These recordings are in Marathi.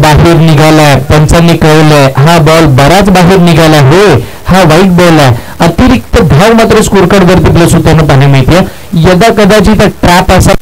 बाहेर निघालाय, पंचांनी कळवलंय हा बॉल बराच बाहेर निघाला हो, हा वाईट बॉल आहे. अतिरिक्त धाव मात्र स्कोर कार्ड वरती प्लस होताना पाहायला मिळते. यदा कदाचित ट्रॅप असा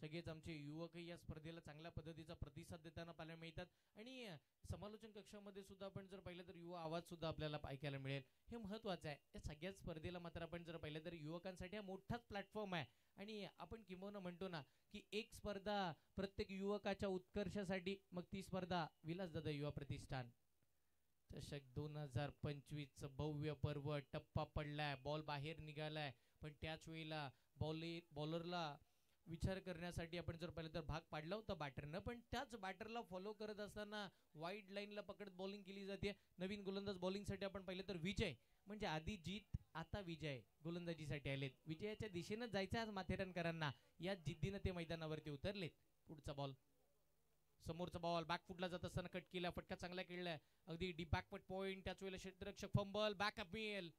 सगळेच आमचे युवकही या स्पर्धेला चांगल्या पद्धतीचा प्रतिसाद देताना पाहायला मिळतात. आणि समालोचन कक्षामध्ये सुद्धा आपण जर पाहिलं तर युवा आवाज सुद्धा आपल्याला ऐकायला मिळेल. हे महत्त्वाचं आहे. या सगळ्याच स्पर्धेला मात्र आपण जर पाहिलं तर युवकांसाठी हा मोठाच प्लॅटफॉर्म आहे. आणि आपण किंबहुना म्हणतो ना की एक स्पर्धा प्रत्येक युवकाच्या उत्कर्षासाठी, मग ती स्पर्धा विलासदादा युवा प्रतिष्ठान. चषक 2025 भव्य पर्व टप्पा पडलाय, बॉल बाहेर निघालाय, पण त्याच वेळेला बॉलरला विचार करण्यासाठी आपण जर पाहिलं तर भाग पाडला होता बॅटरनं, पण त्याच बॅटरला फॉलो करत असताना वाईड लाईनला पकडत बॉलिंग केली जाते. नवीन गोलंदाज बॉलिंगसाठी आपण पाहिलं तर विजय, म्हणजे आधी जीत आता विजय गोलंदाजीसाठी आलेत. विजयाच्या दिशेनं जायचं आज माथेरानकरांना, या जिद्दीनं ते मैदानावरती उतरलेत. पुढचा बॉल, समोरचा बॉल बॅकफुटला जात असताना कट केला, फटका चांगला खेळलाय, अगदी डीप बॅकफुट पॉइंट. त्याच वेळेला क्षेत्ररक्षक फंबल, बॅकअप मिळेल,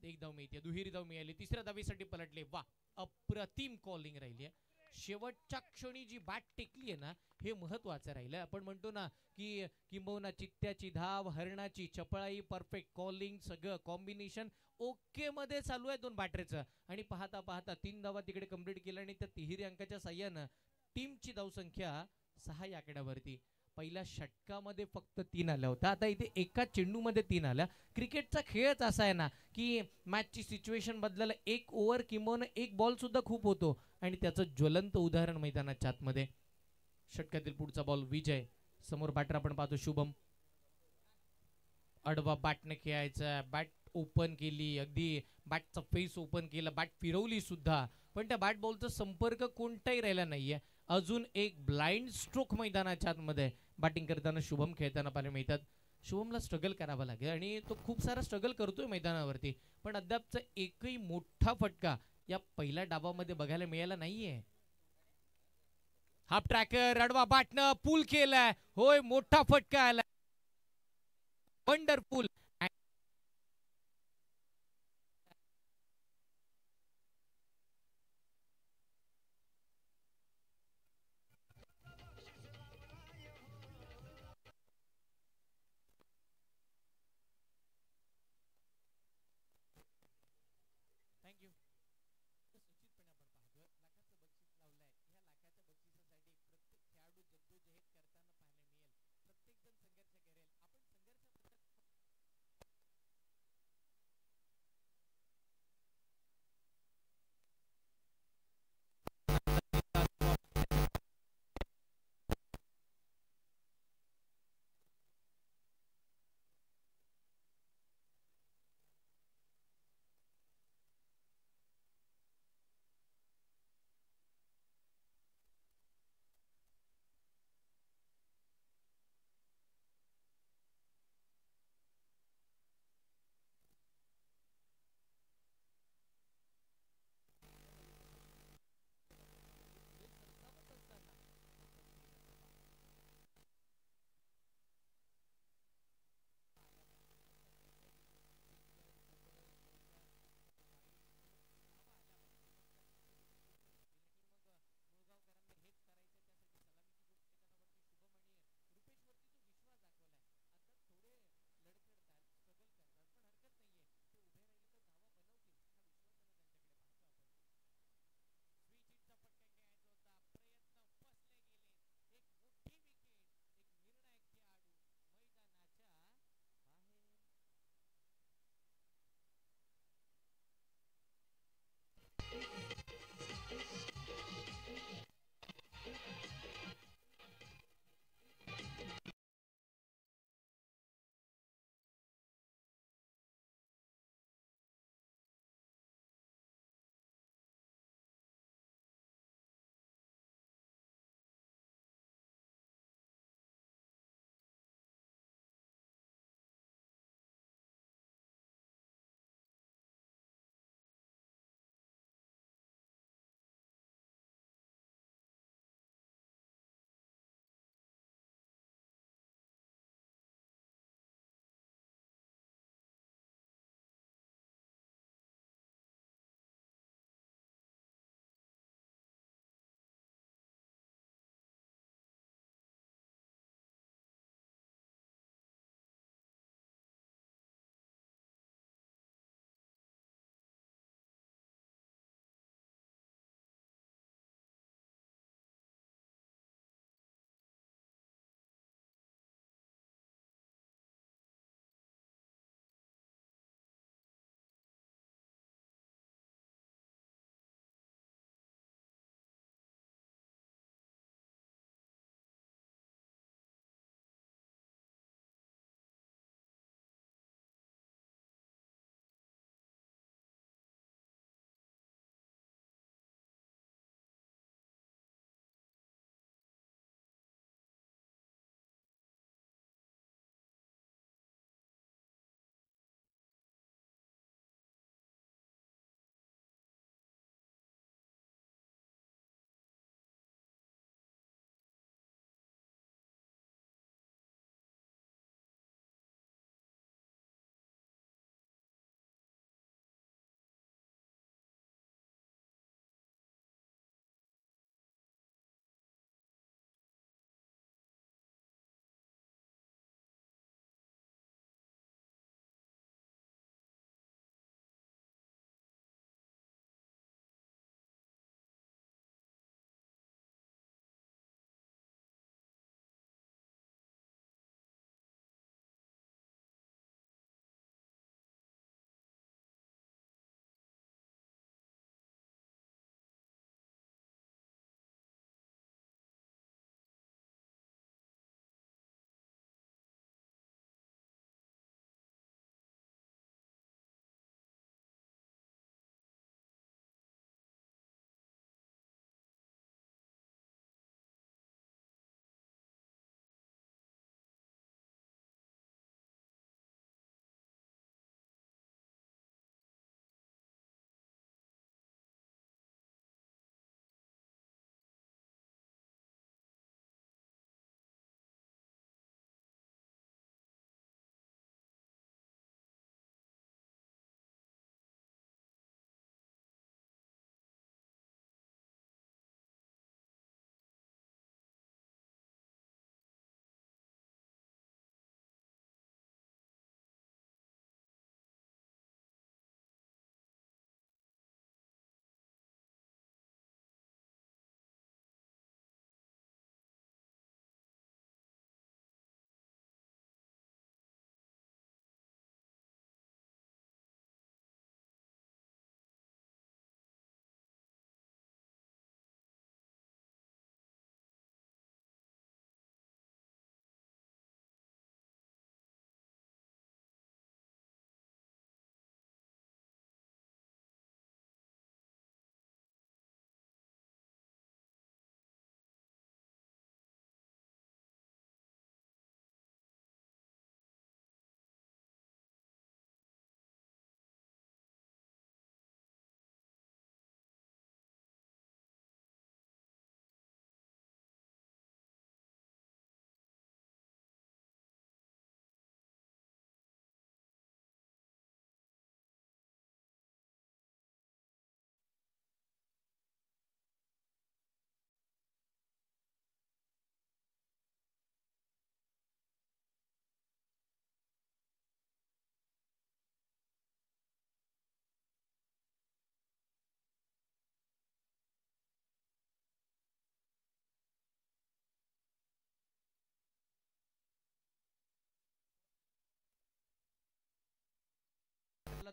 एक धाव मिळते, दुहेरी धाव मिळाली, तिसऱ्या धावेसाठी पलटले. वा, अप्रतिम कॉलिंग राहिली आहे. शेवटच्या क्षणी जी बॅट टेकली आहे ना, हे महत्वाचं राहिलं. आपण म्हणतो ना की किंबहुना चित्त्याची धाव, हरणाची चपळाई, परफेक्ट कॉलिंग, सगळं कॉम्बिनेशन ओके मध्ये चालू आहे दोन बॅटरीचं. आणि पाहता पाहता 3 धावा तिकडे कंप्लीट केल्या आणि त्या तिहेरी अंकाच्या साह्यानं टीमची धावसंख्या 6 या आकड्यावरती. पहिल्या षटकामध्ये फक्त 3 आल्या होत्या, आता इथे एका चेंडूमध्ये 3 आल्या. क्रिकेटचा खेळच असा आहे ना की मॅचची सिच्युएशन बदलायला एक ओव्हर किंवा एक बॉल सुद्धा खूप होतो आणि त्याचं ज्वलंत उदाहरण मैदानाच्या आतमध्ये. षटकातील पुढचा बॉल विजय, समोर बॅटर आपण पाहतो शुभम. अडवा बॅटने खेळायचा, बॅट ओपन केली, अगदी बॅटचा फेस ओपन केला, बॅट फिरवली सुद्धा, पण त्या बॅट बॉलचा संपर्क कोणताही राहिला नाहीये. अजून एक ब्लाइंड स्ट्रोक मैदानाच्या आतमध्ये बॅटिंग करताना शुभम खेळताना पाहायला मिळतात. शुभमला स्ट्रगल करावा लागेल आणि तो खूप सारा स्ट्रगल करतोय मैदानावरती, पण अद्यापचा एकही मोठा फटका या पहिल्या डावामध्ये बघायला मिळाला नाहीये. हाफ ट्रॅकर अडवा बॅटनं पूल केलाय, होय मोठा फटका आला, वंडरफुल. थँक्यू.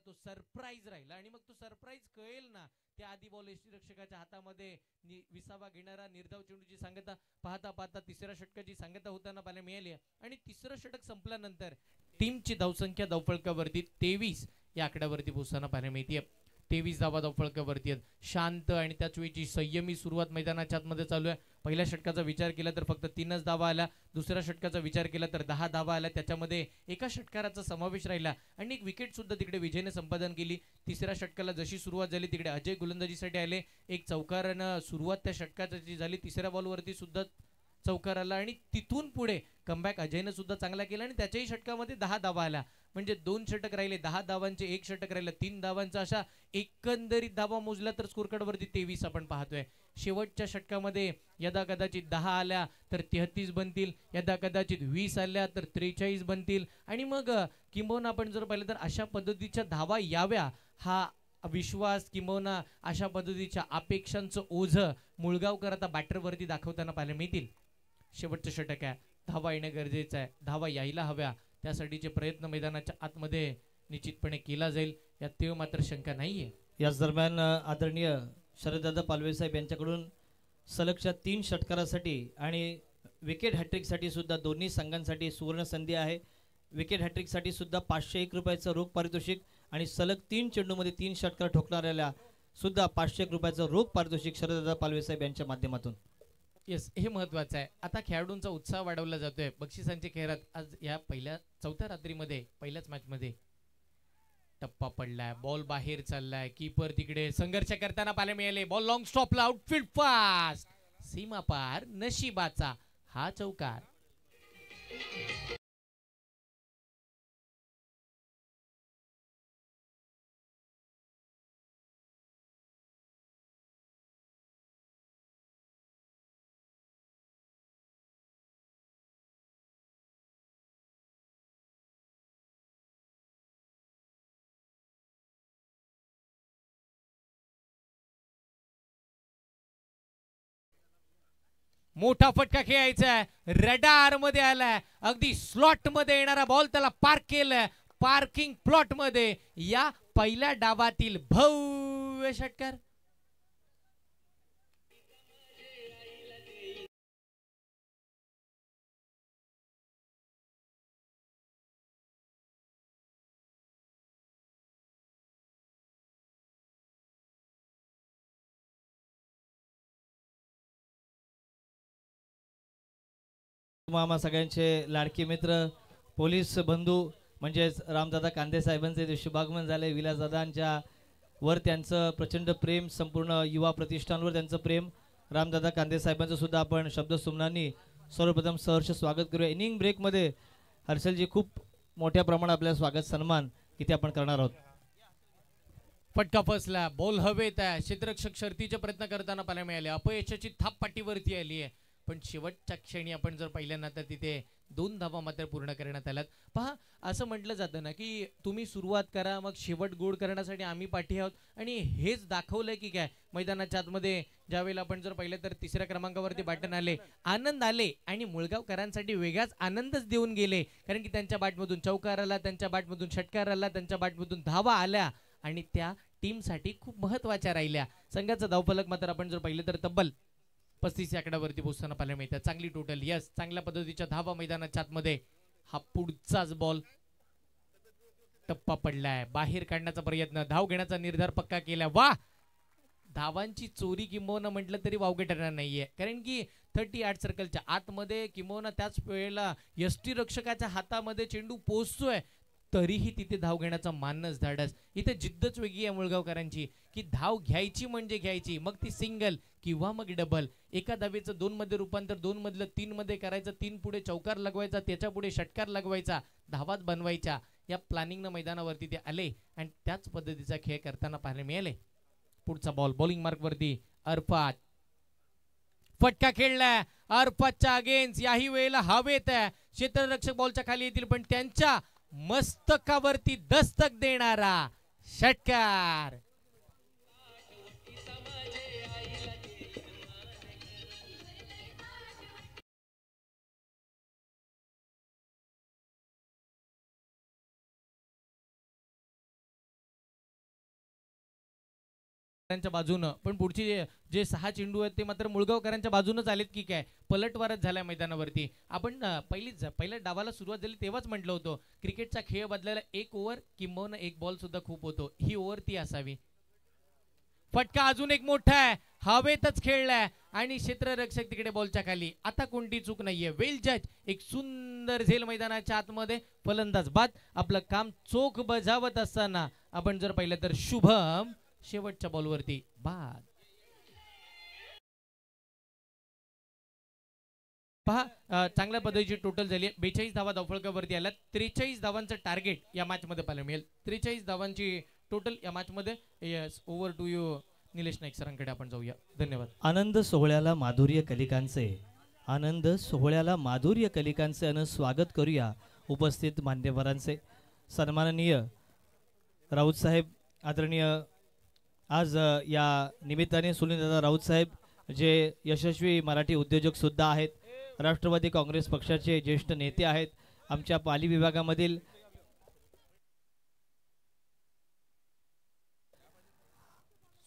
तो सरप्राईज राहिला आणि मग तो सरप्राईज कळेल ना त्या आधी बॉल यष्टीरक्षकाच्या हातामध्ये 20वा घेणारा निर्धाव चेंडूची सांगता पाहता पाहता तिसऱ्या षटकाची सांगता होताना पाहायला मिळाली आणि तिसरं षटक संपल्यानंतर टीमची धावसंख्या धावफलकावरती 23 या आकड्यावरती पोहोचताना पाहायला मिळते. 23 धावा धावफलकावरती आहेत. शांत आणि त्याच वेळची संयमी सुरुवात मैदानाच्या आतमध्ये चालू आहे. पहिल्या षटकाचा विचार केला तर फक्त 3च धावा आल्या. दुसऱ्या षटकाचा विचार केला तर 10 धावा आल्या. त्याच्यामध्ये एका षटकाराचा समावेश राहिला आणि एक विकेट सुद्धा तिकडे विजयने संपादन केली. तिसऱ्या षटकाला जशी सुरुवात झाली तिकडे अजय गोलंदाजीसाठी आले. एक चौकारानं सुरुवात त्या षटकाची झाली. तिसऱ्या बॉलवरती सुद्धा चौकार आला आणि तिथून पुढे कमबॅक अजयनं सुद्धा चांगला केला आणि त्याच्याही षटकामध्ये 10 धावा आल्या. म्हणजे 2 षटक राहिले, 10 धावांचे 1 षटक राहिलं, 3 धावांचा अशा एकंदरीत धावा मोजल्या तर स्कोर कार्ड वरती 23 आपण पाहतोय. शेवटच्या षटकामध्ये यदा कदाचित 10 आल्या तर 33 बनतील, यदा कदाचित 20 आल्या तर 43 बनतील आणि मग किंबहुना आपण जर पाहिलं तर अशा पद्धतीच्या धावा याव्या हा विश्वास किंबहुना अशा पद्धतीच्या अपेक्षांचं ओझं मुळगावकर आता बॅटरवरती दाखवताना पाहायला मिळतील. शेवटचं षटक आहे, धावा येणं गरजेचं आहे, धावा यायला हव्या, त्यासाठीचे प्रयत्न मैदानाच्या आतमध्ये निश्चितपणे केला जाईल यात ते मात्र शंका नाहीये. याच दरम्यान आदरणीय शरददादा पालवे साहेब यांच्याकडून सलगच्या 3 षटकारासाठी आणि विकेट हॅट्रिकसाठी सुद्धा दोन्ही संघांसाठी सुवर्ण संधी आहे. विकेट हॅट्रिकसाठी सुद्धा 501 रुपयाचं रोख पारितोषिक आणि सलग 3 चेंडूमध्ये 3 षटकार ठोकणाऱ्याला सुद्धा 501 रुपयाचं रोख पारितोषिक शरददादा पालवे साहेब यांच्या माध्यमातून. येस, हे महत्वाचं आहे. आता खेळाडूंचा उत्साह वाढवला जातोय. बक्षिसांची खेळात आज या चौथ्या रात्रीमध्ये पहिल्याच मॅच मध्ये टप्पा पडलाय, बॉल बाहेर चाललाय, कीपर तिकडे संघर्ष करताना पाहायला मिळाले. बॉल लॉंग स्टॉपला, आउटफील्ड फास्ट, सीमा पार नशिबाचा हा चौकार. मोठा फटका खेळायचा आहे, रडार मध्ये आलाय, अगदी स्लॉट मध्ये येणारा बॉल त्याला पार्क केलाय पार्किंग प्लॉट मध्ये. या पहिल्या डावातील भव्य षटकार. मामा सगळ्यांचे लाडके मित्र पोलीस बंधू म्हणजेच रामदादा कांदे साहेबांचे ते शुभागमन झाले. विलासदादांच्या वर त्यांचं प्रचंड प्रेम, संपूर्ण युवा प्रतिष्ठानवर त्यांचं प्रेम. रामदादा कांदे साहेबांचं सुद्धा आपण शब्दसुमनांनी सर्वप्रथम सहर्ष स्वागत करूया. इनिंग ब्रेकमध्ये हर्षलजी खूप मोठ्या प्रमाणात आपल्या स्वागत सन्मान इथे आपण करणार आहोत. फटका फसला, बॉल हवेत आहे, क्षेत्ररक्षक शर्तीचे प्रयत्न करताना पाहायला मिळाले, अपयशाची थाप पाठीवरती आली आहे. पण शेवटच्या क्षणी आपण जर पाहिलं तर तिथे 2 धावा मात्र पूर्ण करण्यात आल्यात. पहा, असं म्हटलं जातं ना की तुम्ही सुरुवात करा मग शेवट गोड करण्यासाठी आम्ही पाठी आहोत आणि हेच दाखवलंय की काय मैदानाच्या आतमध्ये ज्यावेळेला आपण जर पाहिलं तर 3ऱ्या क्रमांकावरती बॅटन आले, आनंद आले आणि मुळगावकरांसाठी वेगळाच आनंदच देऊन गेले. कारण की त्यांच्या बॅटमधून चौकार आला, त्यांच्या बॅटमधून षटकार आला, त्यांच्या बॅटमधून धावा आल्या आणि त्या टीमसाठी खूप महत्वाच्या राहिल्या. संघाचा धावफलक मात्र आपण जर पाहिलं तर तब्बल 35 आकड्यावरती पोहोचताना पाहायला मिळतात. चांगली टोटल, यस, चांगल्या पद्धतीच्या धावा मैदानाच्या आतमध्ये. हा पुढचाच बॉल टप्पा पडलाय, बाहेर काढण्याचा प्रयत्न, धाव घेण्याचा निर्धार पक्का केला. वा, धावांची चोरी किंबहुना म्हटलं तरी वावगे ठरणार नाहीये. कारण की 38 सर्कलच्या आतमध्ये किंबहुना त्याच वेळेला यष्टीरक्षकाच्या हातामध्ये चेंडू पोहोचतोय तरीही तिथे धाव घेण्याचा मानस धाडस. इथे जिद्दच वेगळी आहे मुळगावकरांची की धाव घ्यायची म्हणजे घ्यायची, मग ती सिंगल किंवा मग डबल. एका धावेचं 2 मध्ये रूपांतर 2 मधलं 3 मध्ये करायचं, 3 पुढे चौकार लगवायचा, त्याच्या पुढे षटकार लगवायचा, धावात बनवायच्या. या प्लॅनिंगनं मैदानावरती ते आले आणि त्याच पद्धतीचा खेळ करताना पाहायला मिळाले. पुढचा बॉल बॉलिंग मार्क वरती अरफात, फटका खेळलाय अरफातच्या अगेन्स्ट. याही वेळेला हवेत आहे, क्षेत्ररक्षक बॉलच्या खाली येतील पण त्यांच्या मस्तकावरती दस्तक देणारा षटकार. त्यांच्या बाजूनं, पण पुढची जे 6 चेंडू आहेत ते मात्र मुळगावकरांच्या बाजूनच आलेत की काय, पलटवारच झालाय मैदानावरती. आपण पहिल्या डावाला सुरुवात झाली तेव्हाच म्हटलं होतं क्रिकेटचा खेळ बदलायला 1 ओव्हर किंबहुना 1 बॉल सुद्धा खूप होतो. ही ओव्हर ती असावी. फटका अजून एक मोठा आहे, हवेतच खेळलाय आणि क्षेत्ररक्षक तिकडे बॉलच्या खाली. आता कोणती चूक नाहीये. वेल जज, एक सुंदर झेल मैदानाच्या आतमध्ये, फलंदाज बाद. आपलं काम चोख बजावत असताना आपण जर पाहिलं तर शुभम शेवटच्या बॉलवरती बाद. पहा चांगल्या पद्धतीची टोटल झाली. 42 धावा धावफलकावरती आल्या. 43 धावांचं टार्गेट या मॅच मध्ये पाहायला मिळेल. 43 धावांची टोटल या मॅच मध्ये. Yes, over to you Nilesh Naik सरांकडे आपण जाऊया. धन्यवाद. आनंद सोहळ्याला माधुर्य कलिकांचे, आनंद सोहळ्याला माधुर्य कलिकांचे अन स्वागत करूया उपस्थित मान्यवरांचे. सन्माननीय राऊत साहेब, आदरणीय आज या निमित्ताने सुनीलदादा राऊत साहेब जे यशस्वी मराठी उद्योजक सुद्धा आहेत, राष्ट्रवादी काँग्रेस पक्षाचे ज्येष्ठ नेते आहेत, आमच्या पाली विभागामधील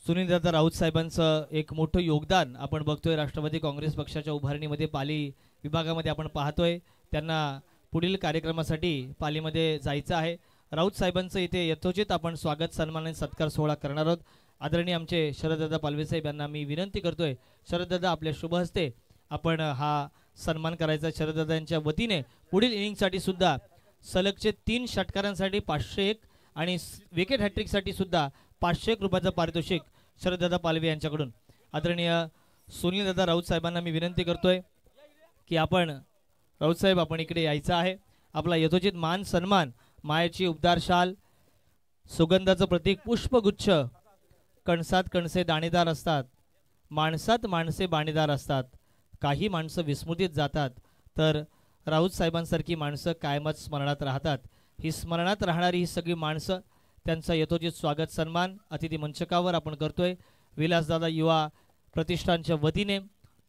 सुनीलदादा राऊत साहेबांचं एक मोठं योगदान आपण बघतोय राष्ट्रवादी काँग्रेस पक्षाच्या उभारणीमध्ये. पाली विभागामध्ये आपण पाहतोय त्यांना पुढील कार्यक्रमासाठी पालीमध्ये जायचं आहे. राऊत साहेबांचं इथे यथोचित आपण स्वागत, सन्मान आणि सत्कार सोहळा करणार आहोत. आदरणीय आमचे शरददादा पालवे साहेब यांना मी विनंती करतोय, शरददादा आपल्या शुभ हस्ते आपण हा सन्मान करायचा. शरददादांच्या वतीने पुढील इनिंगसाठी सुद्धा सलगचे 3 षटकारांसाठी 501 आणि विकेट हॅट्रिकसाठी सुद्धा 501 रुपयाचं पारितोषिक शरददादा पालवे यांच्याकडून. आदरणीय सुनीलदादा राऊत साहेबांना मी विनंती करतोय की आपण राऊत साहेब आपण इकडे यायचं आहे. आपला यथोचित मान सन्मान, मायाची उबदार शाल, सुगंधाचं प्रतीक पुष्पगुच्छ, कणसात कणसे दाणेदार असतात, माणसात माणसे बाणेदार असतात, काही माणसं विस्मृतीत जातात तर राऊत साहेबांसारखी माणसं कायमच स्मरणात राहतात. ही स्मरणात राहणारी ही सगळी माणसं, त्यांचा यथोचित स्वागत सन्मान अतिथी मंचकावर आपण करतोय. विलासदादा युवा प्रतिष्ठानच्या वतीने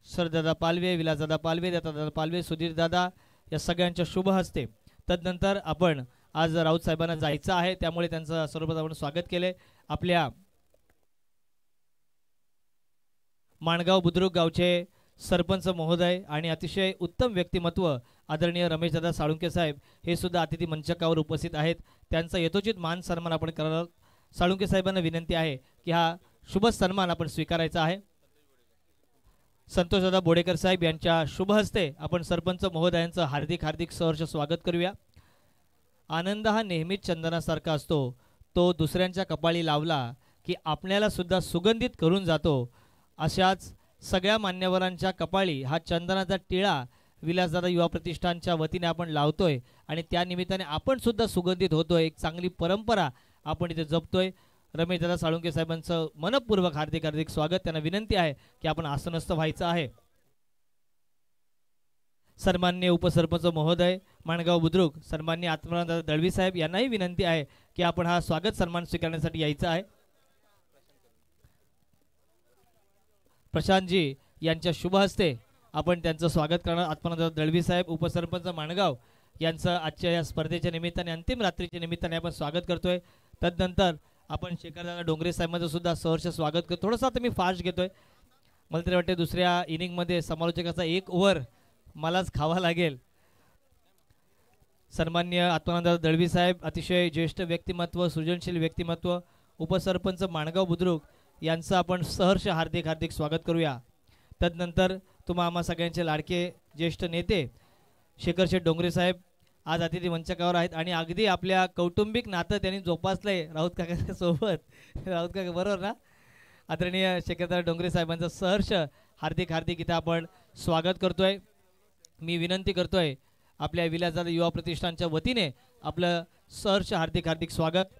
शरददादा पालवे, विलासदादा पालवे, दत्तादादा पालवे, सुधीरदादा या सगळ्यांच्या शुभ हस्ते. तदनंतर आपण आज राऊत साहेबांना जायचं आहे, त्यामुळे त्यांचं सर्वप्रथम आपण स्वागत केले. आपल्या माणगाव बुद्रुक गावचे सरपंच महोदय आणि अतिशय उत्तम व्यक्तिमत्व आदरणीय रमेशदादा साळुंके साहेब हे सुद्धा अतिथी मंचकावर उपस्थित आहेत. त्यांचा यथोचित मान सन्मान आपण करणार. साळुंके साहेबांना विनंती आहे की हा शुभ सन्मान आपण स्वीकारायचा आहे. संतोषदादा बोडेकर साहेब यांच्या शुभ हस्ते आपण सरपंच महोदयांचं हार्दिक हार्दिक सहर्ष स्वागत करूया. आनंद हा नेहमीच चंदनासारखा असतो, तो दुसऱ्यांच्या कपाळी लावला की आपल्याला सुद्धा सुगंधित करून जातो. अशाच सगळ्या मान्यवरांच्या कपाळी हा चंदनाचा टिळा विलासदादा युवा प्रतिष्ठानच्या वतीने आपण लावतोय आणि त्या निमित्ताने आपण सुद्धा सुगंधित होतोय. एक चांगली परंपरा आपण इथे जपतोय. रमेशदादा साळुंके साहेबांचं मनपूर्वक हार्दिक हार्दिक स्वागत. त्यांना विनंती आहे की आपण आसनस्थ व्हायचं आहे. सन्माननीय उपसरपंच महोदय माणगाव बुद्रुक, सन्माननीय आत्मानंद दळवी साहेब यांनाही विनंती आहे की आपण हा स्वागत सन्मान स्वीकारण्यासाठी यायचं आहे. प्रशांतजी यांच्या शुभ हस्ते आपण त्यांचं स्वागत करणार. आत्मानंद दळवी साहेब उपसरपंच माणगाव यांचं आजच्या या स्पर्धेच्या निमित्ताने, अंतिम रात्रीच्या निमित्ताने आपण स्वागत करतोय. तदनंतर आपण शेखरदादा डोंगरे साहेबांचं सुद्धा सहर्ष स्वागत करतो. थोडंसं आता मी फास्ट घेतोय, मला तरी वाटते दुसऱ्या इनिंगमध्ये समालोचकाचा 1 ओव्हर मलाच खावा लागेल. सन्माननीय आत्मानंद दळवी साहेब अतिशय ज्येष्ठ व्यक्तिमत्व, सृजनशील व्यक्तिमत्व, उपसरपंच माणगाव बुद्रुक यांचं आपण सहर्ष हार्दिक हार्दिक स्वागत करूया. तदनंतर तुम्हा आम्हा सगळ्यांचे लाडके ज्येष्ठ नेते शेखरशेठ डोंगरे साहेब आज अतिथी मंचकावर आहेत आणि अगदी आपल्या कौटुंबिक नातं त्यांनी जोपासलंय राऊत काका सोबत. राऊत काका बरोबर ना? आदरणीय शेखरदादा डोंगरे साहेबांचं सहर्ष हार्दिक हार्दिक इथं आपण स्वागत करतोय. मी विनंती करतोय आपल्या विलासदादा युवा प्रतिष्ठानच्या वतीने आपलं सहर्ष हार्दिक हार्दिक स्वागत.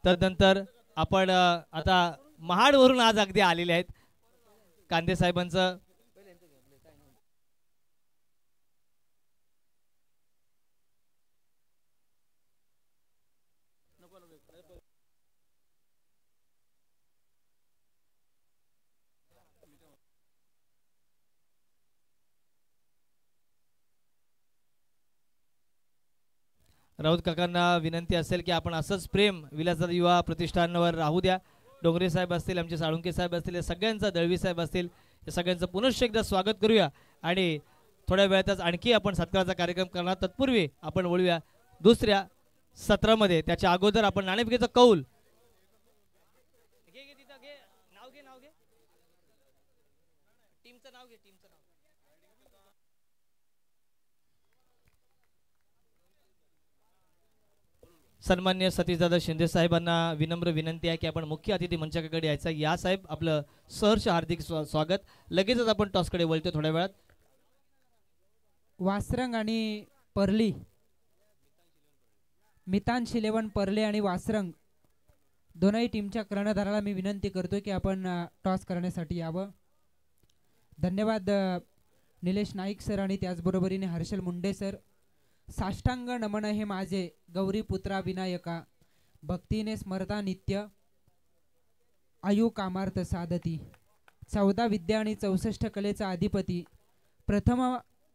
तदनंतर आपण आता महाडवरून आज अगदी आलेले आहेत कांदे साहेबांचं राऊत काकांना विनंती असेल की आपण असंच प्रेम विलासदादा युवा प्रतिष्ठानवर राहू द्या. डोंगरे साहेब असतील, आमचे साळुंके साहेब असतील, या सगळ्यांचा, दळवी साहेब असतील, या सगळ्यांचं पुनश्च एकदा स्वागत करूया आणि थोड्या वेळातच आणखी आपण सत्काराचा कार्यक्रम करणार. तत्पूर्वी आपण वळूया दुसऱ्या सत्रामध्ये. त्याच्या अगोदर आपण नाणेफेकीचा कौल सन्मान्य सतीशदादा शिंदे साहेबांना विनम्र विनंती आहे की आपण मुख्य अतिथी मंचाकडे यायचं. या साहेब, आपलं सहर्ष हार्दिक स्वागत. लगेचच आपण टॉसकडे वळतो थोड्या वेळात. वासरंग आणि परली, मितांश 11 परले आणि वासरंग दोनही टीमच्या कर्णधाराला मी विनंती करतो की आपण टॉस करण्यासाठी यावं. धन्यवाद निलेश नाईक सर आणि त्याचबरोबरीने हर्षल मुंडे सर. साष्टांग नमन हे माझे गौरीपुत्रा विनायका, भक्तीने स्मरता नित्य आयु कामार्थ साधती. 14 विद्या आणि 64 कलेचा अधिपती, प्रथम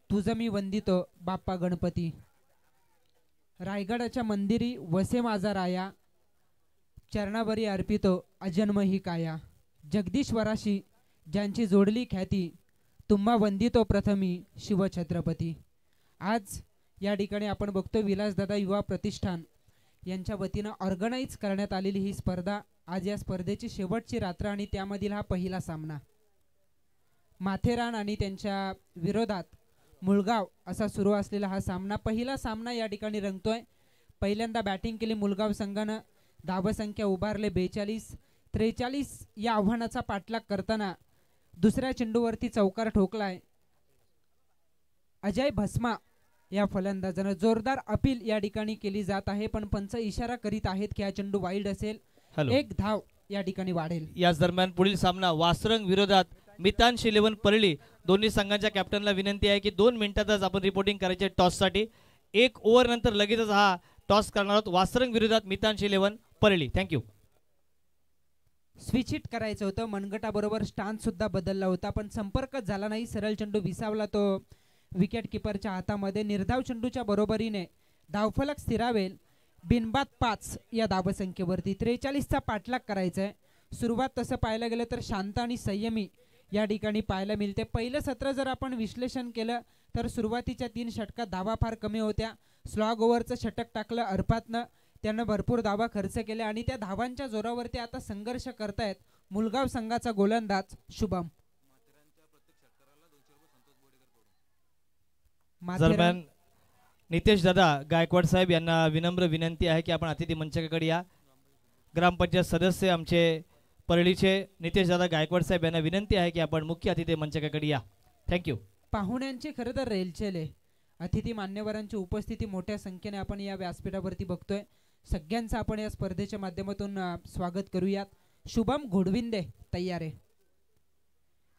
तुझं मी वंदितो बाप्पा गणपती. रायगडाच्या मंदिरी वसे माझा राया, चरणावरी अर्पितो अजन्म ही काया. जगदीश्वराशी ज्यांची जोडली ख्याती, तुम्हा वंदितो प्रथमी शिवछत्रपती. आज या ठिकाणी आपण बघतो विलासदादा युवा प्रतिष्ठान यांच्या वतीनं ऑर्गनाईज करण्यात आलेली ही स्पर्धा. आज या स्पर्धेची शेवटची रात्र आणि त्यामधील हा पहिला सामना. माथेरान आणि त्यांच्या विरोधात मुळगाव असा सुरू असलेला हा सामना, पहिला सामना या ठिकाणी रंगतोय. पहिल्यांदा बॅटिंग केली मुळगाव संघानं. धावसंख्या उभारले 42-43 या आव्हानाचा पाठलाग करताना दुसऱ्या चेंडूवरती चौकार ठोकलाय अजय भस्मा या फलंदाजानं. जोरदार अपील या ठिकाणी केली जात आहे, पण पंच इशारा करीत आहेत की हा चेंडू वाईल्ड असेल. एक धाव या ठिकाणी वाढेल. याच दरम्यान पुढील सामना वासरंग विरोधात मितांश 11 परळी. दोन्ही संघांच्या कॅप्टनला विनंती आहे की 2 मिनिटातच आपण रिपोर्टिंग करायचे टॉससाठी. 1 ओव्हर नंतर लगेचच हा टॉस करणार आहोत. वासरंग विरोधात Mitansh 11 Parli. Thank you. Switch hit करायचं होतं, मनगटाबरोबर स्टान्स सुद्धा बदलला होता, पण संपर्कच झाला नाही. सरळ चेंडू विसावला तो विकेट किपरच्या हातामध्ये. निर्धाव चेंडूच्या बरोबरीने धावफलक स्थिरावेल. बिनबाद 5 या धावसंख्येवरती 43चा पाठलाग करायचा आहे. सुरुवात तसं पाहायला गेलं तर शांत आणि संयमी या ठिकाणी पाहायला मिळते. पहिलं सत्र जर आपण विश्लेषण केलं तर सुरुवातीच्या 3 षटकात धावा फार कमी होत्या. स्लॉग ओव्हरचं षटक टाकलं अर्पातनं, त्यानं भरपूर धावा खर्च केल्या आणि त्या धावांच्या जोरावरती आता संघर्ष करतायत मुलगाव संघाचा गोलंदाज शुभम. दरम्यान नितेश दादा गायकवाड साहेब यांना विनम्र विनंती आहे की आपण अतिथी मंचाकडे या. ग्रामपंचायत सदस्य आमचे परळीचे नितेश दादा गायकवाड साहेब यांना विनंती आहे की आपण मुख्य अतिथी मंचाकडे या. थँक्यू. पाहुण्यांची खरं तर रेलचेल आहे. अतिथी मान्यवरांची उपस्थिती मोठ्या संख्येने आपण या व्यासपीठावरती बघतोय. सगळ्यांचं आपण या स्पर्धेच्या माध्यमातून स्वागत करूयात. शुभम घोडविंदे तयार आहे.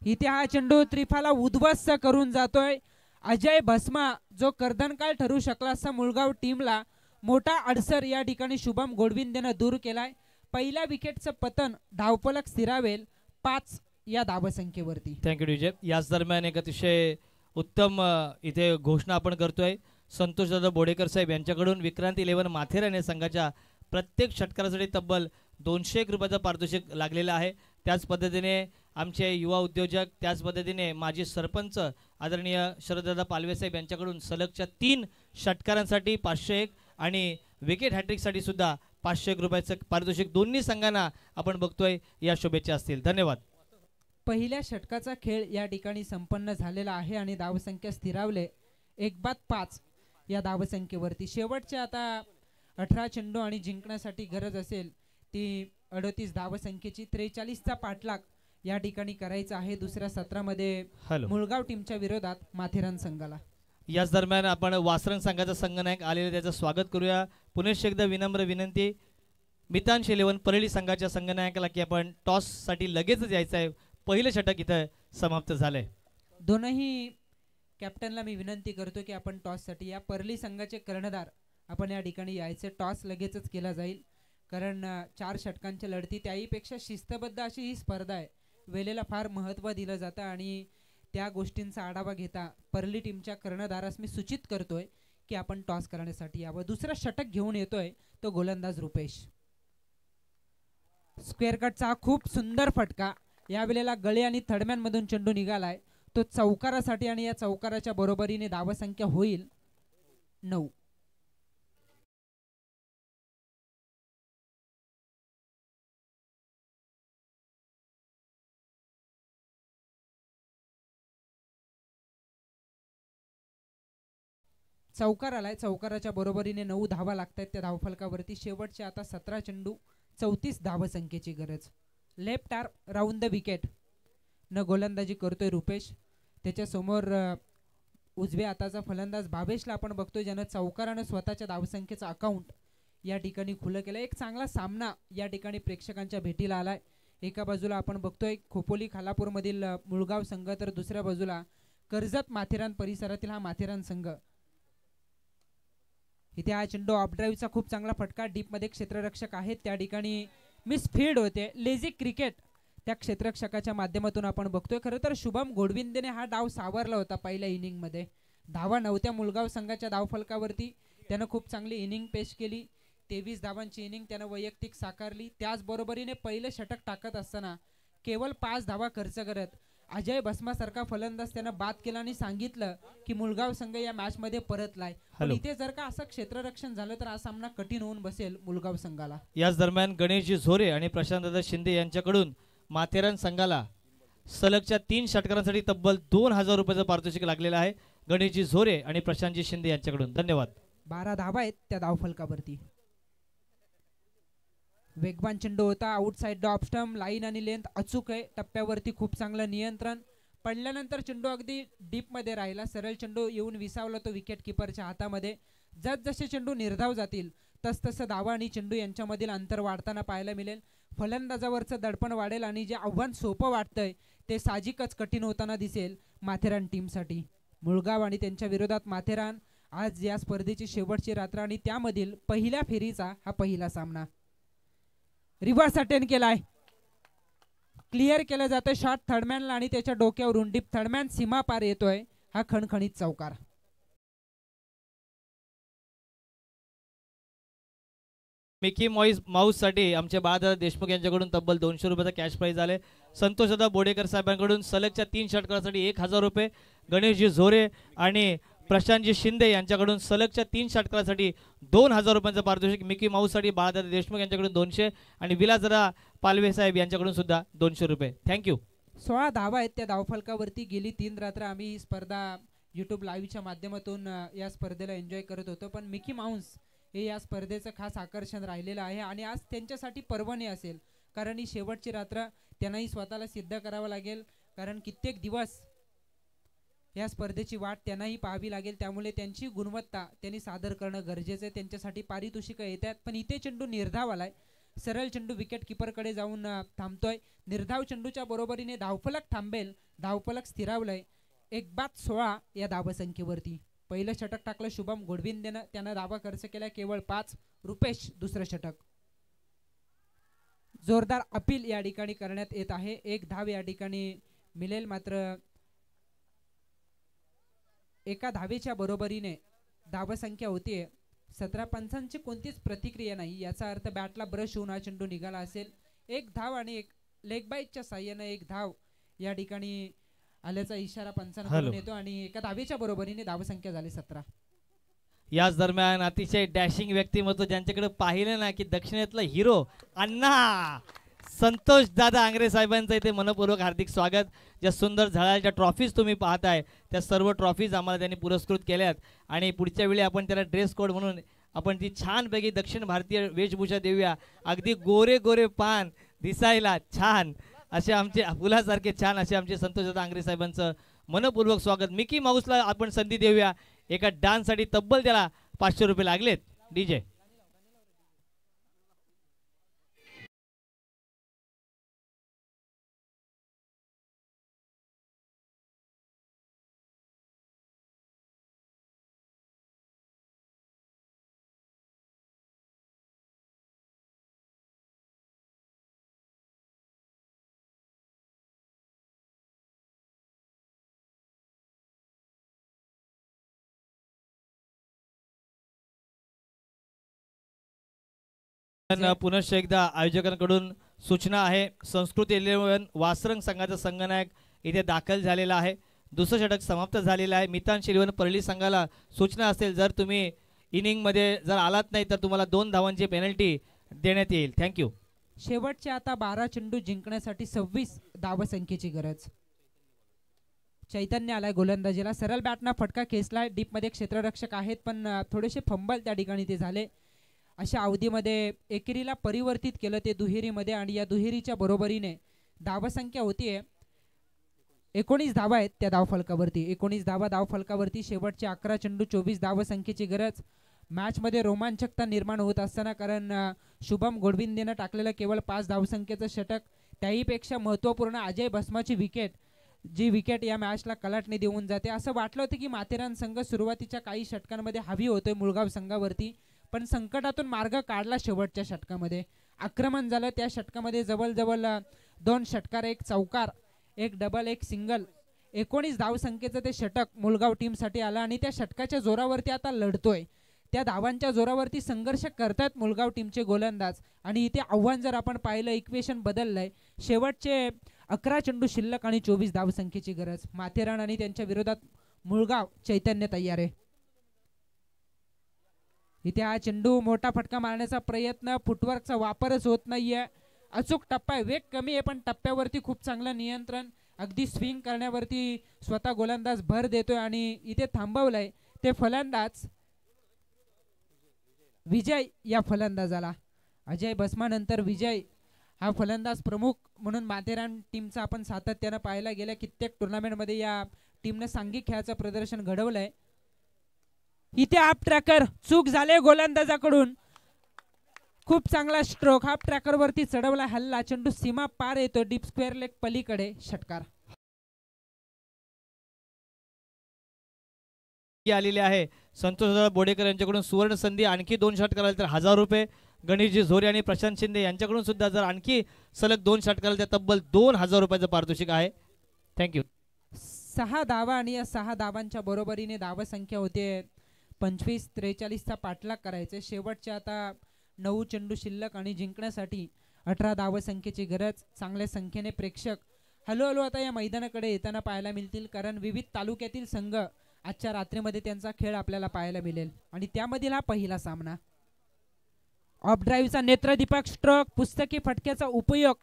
इथे हा चेंडू त्रिफाला उद्ध्वस्त करून जातोय. अजय भस्मा जो कर्दनकाळ ठरू शकला असता मुळगाव टीमला, मोठा अडसर या ठिकाणी शुभम घोडविंदेनं दूर केलाय. पहिल्या विकेटचं पतन, धावफलक स्थिरावेल 5 या धावसंख्येवरती. थँक्यू विजय. याच दरम्यान एक अतिशय उत्तम इथे घोषणा आपण करतोय. संतोषदादा बोडेकर साहेब यांच्याकडून विक्रांत 11 माथेरान या संघाच्या प्रत्येक षटकारासाठी तब्बल 201 रुपयाचं पारितोषिक लागलेलं आहे. त्याच पद्धतीने आमचे युवा उद्योजक, त्याच पद्धतीने माजी सरपंच आदरणीय शरददादा पालवे साहेब यांच्याकडून सलगच्या 3 षटकारांसाठी 501 आणि विकेट हॅट्रिकसाठी सुद्धा 501 रुपयाचं पारितोषिक दोन्ही संघांना आपण बघतोय. या शुभेच्छा असतील. धन्यवाद. पहिल्या षटकाचा खेळ या ठिकाणी संपन्न झालेला आहे आणि धावसंख्या स्थिरावले 1/5 या धावसंख्येवरती. शेवटच्या आता 18 चेंडू आणि जिंकण्यासाठी गरज असेल ती 38 धावसंख्येची. 43चा पाठलाग या ठिकाणी करायचा आहे दुसऱ्या सत्रामध्ये मुळगाव टीमच्या विरोधात माथेरान संघाला. याच दरम्यान आपण वासरंग संघाचा संघनायक आलेले त्याचं स्वागत करूया. पुनश्च एकदा विनम्र विनंती मितांश 11 परळी संघाच्या संघनायकाला की आपण टॉस साठी लगेचच यायचं आहे. पहिलं षटक इथं समाप्त झालंय. दोनही कॅप्टनला मी विनंती करतो की आपण टॉस साठी या. परली संघाचे कर्णधार आपण या ठिकाणी यायचे. टॉस लगेचच केला जाईल कारण 4 षटकांच्या लढती, त्याहीपेक्षा शिस्तबद्ध अशी ही स्पर्धा आहे. वेळेला फार महत्त्व दिलं जातं आणि त्या गोष्टींचा आढावा घेता परली टीमच्या कर्णधारास मी सूचित करतोय की आपण टॉस करण्यासाठी यावं. दुसरं षटक घेऊन येतोय तो गोलंदाज रुपेश. स्क्वेअर कटचा खूप सुंदर फटका. यावेळेला गळे आणि थडम्यान मधून चेंडू निघालाय तो चौकारासाठी आणि या चौकाराच्या बरोबरीने धावसंख्या होईल 9. चौकार आलाय. चौकाराच्या बरोबरीने 9 धावा लागतात त्या धावफलकावरती. शेवटचे आता 17 चेंडू 34 धावसंख्येची गरज. Left arm round the wicket न गोलंदाजी करतोय रुपेश. त्याच्या समोर उजव्या हाताचा फलंदाज भावेशला आपण बघतोय ज्यानं चौकारानं स्वतःच्या धावसंख्येचं अकाउंट या ठिकाणी खुलं केलं. एक चांगला सामना या ठिकाणी प्रेक्षकांच्या भेटीला आलाय. एका बाजूला आपण बघतोय खोपोली खालापूर मधील मुळगाव संघ तर दुसऱ्या बाजूला कर्जत माथेरान परिसरातील हा माथेरान संघ. इथे हा चेंडू ऑफ ड्राईव्हचा खूप चांगला फटका. डीप मध्ये क्षेत्ररक्षक आहेत त्या ठिकाणी मिस फील्ड होते. लेझी क्रिकेट त्या क्षेत्ररक्षकाच्या माध्यमातून आपण बघतोय. खरं तर शुभम गोडविंदेने हा डाव सावरला होता पहिल्या इनिंग मध्ये. धावा नव्हत्या मुलगाव संघाच्या धावफलकावरती. त्यानं खूप चांगली इनिंग पेश केली. 23 धावांची इनिंग त्यानं वैयक्तिक साकारली. त्याचबरोबरीने पहिलं षटक टाकत असताना केवळ 5 धावा खर्च करत अजय भस्मासारखा फलंदाज त्यानं बाद केला आणि सांगितलं की मुलगाव संघ या मॅच मध्ये परतलाय. पण इथे जर का असं क्षेत्ररक्षण झालं तर हा सामना कठीण होऊन बसेल मुलगाव संघाला. याच दरम्यान गणेशजी झोरे आणि प्रशांतदादा शिंदे यांच्याकडून माथेरान संघाला सलगच्या 3 षटकारांसाठी तब्बल 2000 रुपयाचं पारितोषिक लागलेलं आहे. गणेशजी झोरे आणि प्रशांतजी शिंदे यांच्याकडून. धन्यवाद. 12 धावा आहेत त्या धावफलकावरती. वेगवान चेंडू होता. Outside off stump. लाईन आणि लेंथ अचूक आहे. टप्प्यावरती खूप चांगलं नियंत्रण. पडल्यानंतर चेंडू अगदी डीप मध्ये राहिला. सरळ चेंडू येऊन विसावला तो विकेट किपरच्या हातामध्ये. जसे चेंडू निर्धाव जातील तसतसं धावा आणि चेंडू यांच्यामधील अंतर वाढताना पाहायला मिळेल. फलंदाजावरचं दडपण वाढेल आणि जे आव्हान सोपं वाटतंय ते साहजिकच कठीण होताना दिसेल माथेरान टीमसाठी. मुळगाव आणि त्यांच्या विरोधात माथेरान. आज या स्पर्धेची शेवटची रात्र आणि त्यामधील पहिल्या फेरीचा हा पहिला सामना. रिव्हर्स अटेम्प्ट केलाय. क्लिअर केलं जातं शॉट थर्डमॅनला आणि त्याच्या डोक्यावरून डीप. थर्डमॅन सीमा पार येतोय. हा खणखणीत चौकार. मिकी माऊस साठी आमचे बाळादादा देशमुख यांच्याकडून तब्बल 200 रुपयाचा कॅश प्राइज आले. संतोषदादा बोडेकर साहेबांकडून सलगच्या 3 षटकारासाठी 1000 रुपये. गणेशजी झोरे आणि प्रशांतजी शिंदे यांच्याकडून सलगच्या 3 षटकारासाठी 2000 रुपयांचं पारितोषिक. मिकी माऊससाठी बाळादादा देशमुख यांच्याकडून 200 आणि विलासदादा पालवे साहेब यांच्याकडून सुद्धा 200 रुपये. थँक्यू. 16 धावा आहेत त्या धावफलकावरती. गेली 3 रात्र आम्ही ही स्पर्धा यूट्यूब लाईव्हच्या माध्यमातून या स्पर्धेला एन्जॉय करत होतो. पण मिकी माऊस हे या स्पर्धेचं खास आकर्षण राहिलेलं आहे आणि आज त्यांच्यासाठी पर्वणी असेल. कारण ही शेवटची रात्र त्यांनाही स्वतःला सिद्ध करावं लागेल. कारण कित्येक दिवस या स्पर्धेची वाट त्यांनाही पाहावी लागेल. त्यामुळे त्यांची गुणवत्ता त्यांनी सादर करणं गरजेचं आहे. त्यांच्यासाठी पारितोषिकं येतात. पण इथे चेंडू निर्धाव आलाय. सरळ चेंडू विकेट किपरकडे जाऊन थांबतोय. निर्धाव चेंडूच्या बरोबरीने धावफलक थांबेल. धावफलक स्थिरावलंय. 1/16 या धावसंख्येवरती. पहिलं षटक टाकलं शुभम गोडविंदेनं. त्यानं धावा खर्च केला केवळ 5. रुपेश दुसरं षटक. जोरदार अपील या ठिकाणी करण्यात येत आहे. 1 धाव या ठिकाणी मिळेल. मात्र एका धावेच्या बरोबरीने धावसंख्या होतीये 17. पंचांची कोणतीच प्रतिक्रिया नाही. याचा अर्थ बॅटला ब्रश होऊन हा चेंडू निघाला असेल. 1 धाव आणि एक लेग बाईटच्या साह्यानं 1 धाव या ठिकाणी आल्याचा इशारा पंचांकडून येतो आणि एका धावेच्या बरोबरीने धावसंख्या झाली 17. याच दरम्यान अतिशय डॅशिंग व्यक्तिमत्व ज्यांच्याकडे पाहिलं ना की दक्षिणेतला हिरो अण्णा संतोष दादा आंग्रे साहेबांचं इथे मनपूर्वक हार्दिक स्वागत. ज्या सुंदर झळाळच्या ट्रॉफीज तुम्ही पाहताय त्या सर्व ट्रॉफीज आम्हाला त्यांनी पुरस्कृत केल्यात आणि पुढच्या वेळी आपण त्याला ड्रेस कोड म्हणून आपण ती छानपैकी दक्षिण भारतीय वेशभूषा देऊया. अगदी गोरे गोरे पान दिसायला छान असे आमचे फुलासारखे छान असे आमचे संतोष दादा आंग्रे साहेबांचं मनपूर्वक स्वागत. मिकी माऊसला आपण संधी देऊया. एका डान्ससाठी तब्बल त्याला 500 रुपये लागलेत. डीजे पण पुनश्च एकदा आयोजकांकडून सूचना आहे, संस्कृती 11 वासरंग संघाचा संघनायक इथे दाखल झालेला आहे. दुसरं षटक समाप्त झालेलं आहे. मितांश 11 परळी संघाला सूचना असेल, जर तुम्ही इनिंगमध्ये जर आलात नाही तर तुम्हाला 2 धावांची पेनल्टी देण्यात येईल. थँक्यू. शेवटचे आता 12 चेंडू जिंकण्यासाठी 26 धावसंख्येची गरज. चैतन्य आलाय गोलंदाजीला, सरळ बॅटना फटका खेचलाय. डीपमध्ये क्षेत्ररक्षक आहेत पण थोडेसे फंबल त्या ठिकाणी ते झाले. अशा अवधीमध्ये एकेरीला परिवर्तित केलं ते दुहेरीमध्ये आणि या दुहेरीच्या बरोबरीने धावसंख्या होतीये 19 धावा आहेत त्या धावफलकावरती. 19 धावा धावफलकावरती. शेवटचे 11 चेंडू 24 धावसंख्येची गरज. मॅचमध्ये रोमांचकता निर्माण होत असताना, कारण शुभम गोडविंदेनं टाकलेलं केवळ 5 धावसंख्येचं षटक, त्याहीपेक्षा महत्त्वपूर्ण अजय भस्माची विकेट, जी विकेट या मॅचला कलाटणी देऊन जाते. असं वाटलं होतं की माथेरान संघ सुरुवातीच्या काही षटकांमध्ये हावी होतोय मुळगाव संघावरती, पण संकटातून मार्ग काढला. शेवटच्या षटकामध्ये आक्रमण झालं. त्या षटकामध्ये जवळजवळ 2 षटकार, 1 चौकार, 1 डबल, 1 सिंगल, 19 धावसंख्येचं ते षटक मुळगाव टीमसाठी आलं आणि त्या षटकाच्या जोरावरती आता लढतोय. त्या धावांच्या जोरावरती संघर्ष करतात मुळगाव टीमचे गोलंदाज आणि इथे आव्हान जर आपण पाहिलं, इक्वेशन बदललंय. शेवटचे 11 चेंडू शिल्लक आणि 24 धावसंख्येची गरज. माथेरान आणि त्यांच्या विरोधात मुळगाव चैतन्य तयार आहे. इथे हा चेंडू मोठा फटका मारण्याचा प्रयत्न, फुटवर्कचा वापरच होत नाहीये. अचूक टप्पा आहे, वेग कमी आहे पण टप्प्यावरती खूप चांगलं नियंत्रण, अगदी स्विंग करण्यावरती स्वतः गोलंदाज भर देतोय आणि इथे थांबवलंय ते फलंदाज विजय. या फलंदाजाला अजय भस्मानंतर विजय हा फलंदाज प्रमुख म्हणून माथेरान टीमचा आपण सातत्यानं पाहायला गेल्या कित्येक टुर्नामेंटमध्ये या टीमने सांघिक खेळाचं प्रदर्शन घडवलंय. इथे हाफ ट्रॅकर चूक झाले गोलंदाजाकडून. खूप चांगला स्ट्रोक, हाफ ट्रॅकर वरती चढवला हल्ला, चेंडू सीमा पार येतो डीप स्क्वेअर लेग पलीकडे, षटकार. आलेले आहे संतोष बोडेकर यांच्याकडून सुवर्ण संधी. आणखी 2 षटकार आले तर 1000 रुपये. गणेशजी झोरे आणि प्रशांत शिंदे यांच्याकडून सुद्धा जर आणखी सलग 2 षटकार आले तर तब्बल 2000 रुपयाचं पारितोषिक आहे. थँक्यू. 6 धावा आणि या 6 धावांच्या बरोबरीने धावसंख्या होते 25. 43चा पाठलाग करायचे. शेवटचे आता 9 चेंडू शिल्लक आणि जिंकण्यासाठी 18 धावसंख्येची गरज. चांगल्या संख्येने प्रेक्षक हळूहळू आता या मैदानाकडे येताना पाहायला मिळतील, कारण विविध तालुक्यातील संघ आजच्या रात्रीमध्ये त्यांचा खेळ आपल्याला पाहायला मिळेल आणि त्यामधील हा पहिला सामना. ऑफ ड्राईव्हचा नेत्रदीपक स्ट्रोक, पुस्तकी फटक्याचा उपयोग